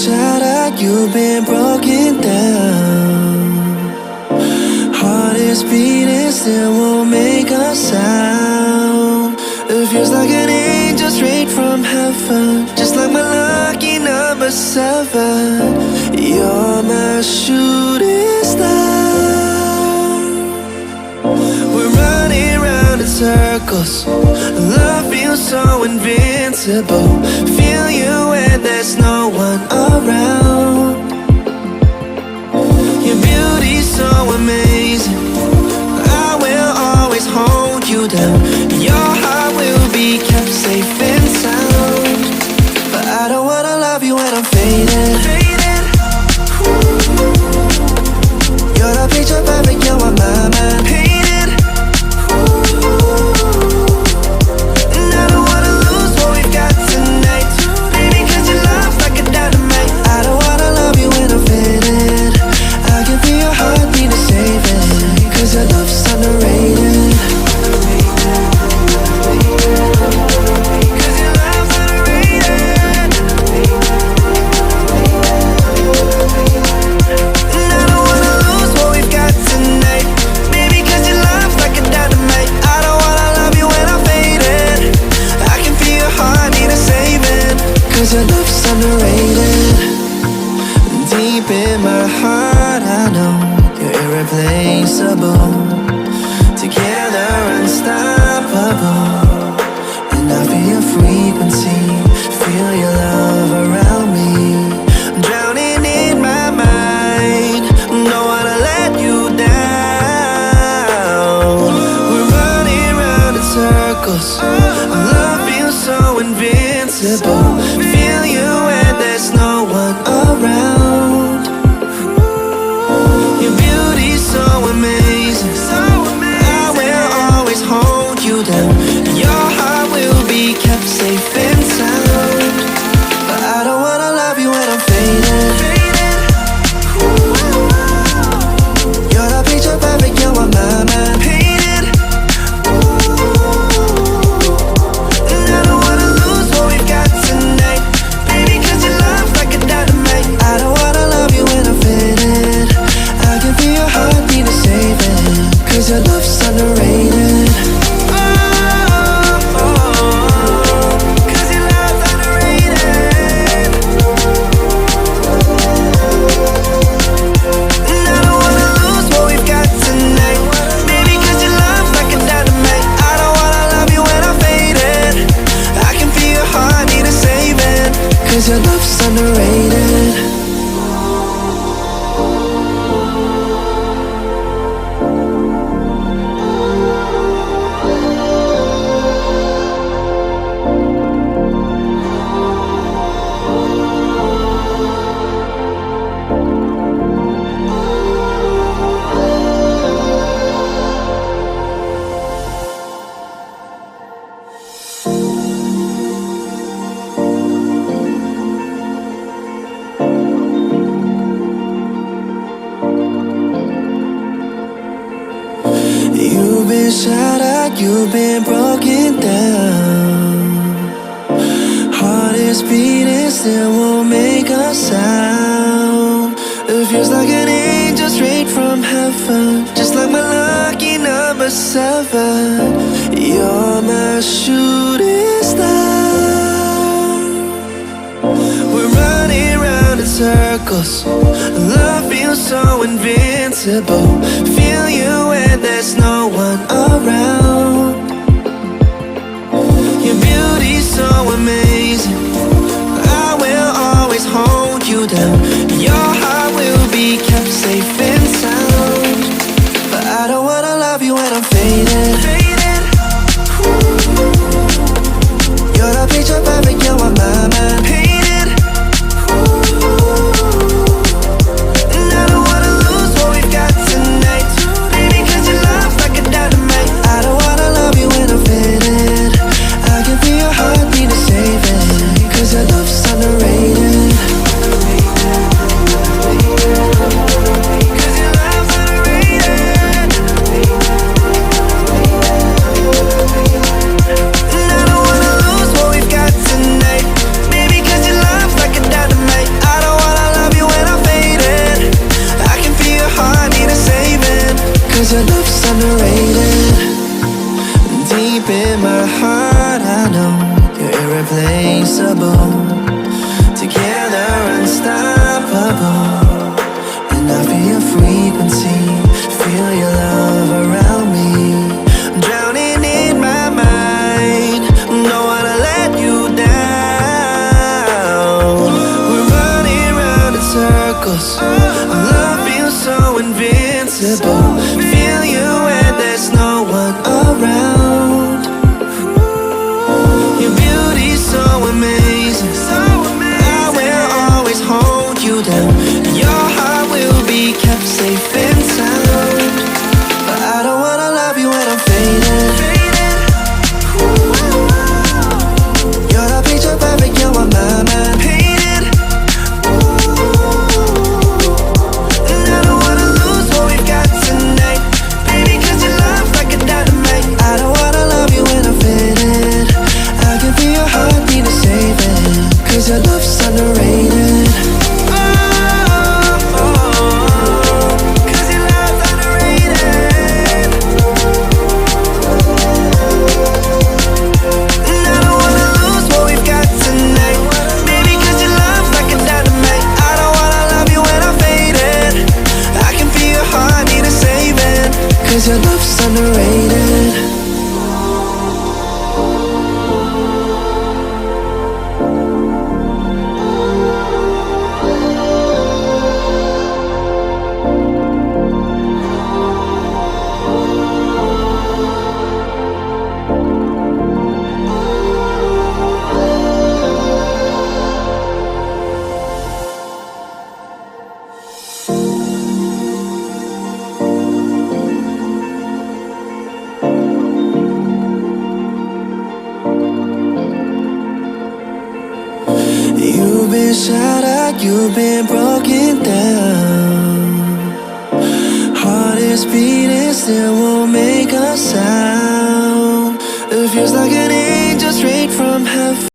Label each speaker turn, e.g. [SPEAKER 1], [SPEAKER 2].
[SPEAKER 1] shattered, you've been broken down. Heart is beating, still won't make a sound. It feels like an angel straight from heaven, just like my lucky number 7. You're my shooting star. We're running round in circles, love feels so invincible. Feel you when there's no one around. Your beauty's so amazing, I will always hold you down. Your heart will be kept safe and sound. But I don't wanna love you when I'm faded. You're the picture perfect, you're what my mind painted. And I don't wanna lose what we've got tonight, baby, cause your love's like a dynamite. I don't wanna love you when I'm faded. I can feel your heartbeat to save it, cause your love's underrated. Cause your love's underrated. And I don't wanna lose what we've got tonight, baby, cause your love's like a dynamite. I don't wanna love you when I'm faded. I can feel your heartbeat to save it, cause your love's underrated. Deep in my heart I know you're irreplaceable. Together unstoppable. And I feel your frequency, feel your love around me. I'm drowning in my mind, don't wanna let you down. We're running round in circles, love feels so invincible. Feel you when there's no one around. Your beauty's so amazing, I will always hold you down. Your heart will be kept safe and sound. But I don't wanna love you when I'm faded. You're the picture perfect, you're what my mind painted. And I don't wanna lose what we've got tonight, baby, cause your love's like a dynamite. I don't wanna love you when I'm faded. I can feel your heartbeat to save it, cause your love's underrated. Cause your love's underrated. And I don't wanna lose what we've got tonight, baby, cause your love's like a dynamite. I don't wanna love you when I'm faded. I can feel your heartbeat to save it, cause your love's underrated. You've been shattered, you've been broken down. Heart is beating, still won't make a sound. It feels like an angel straight from heaven, just like my lucky number 7. You're my shooting star. We're running round in circles, love feels so invincible. Feel you when there's no one around. Your beauty's so amazing, I will always hold you down. Your heart will be kept safe and sound. But I don't wanna love you when I'm faded. You're the picture perfect, you're what my mind painted. And I don't wanna lose what we've got tonight, baby, cause your love's like a dynamite. I don't wanna love you when I'm faded. I can feel your heartbeat to save it, cause your love's underrated. Love feels so invincible. Feel you when there's no one around. Your beauty's so amazing. I will always hold you down. Your heart will be kept safe and sound. But I don't wanna love you when I'm fading. You're the picture perfect, you're on my mind. Painted. And I don't wanna lose what we've got tonight. Baby, 'cause your love's like a dynamite. I don't wanna love you when I'm faded. I can feel your heartbeat to save it. 'Cause your love's underrated. Cause your love's underrated. You've been shattered, you've been broken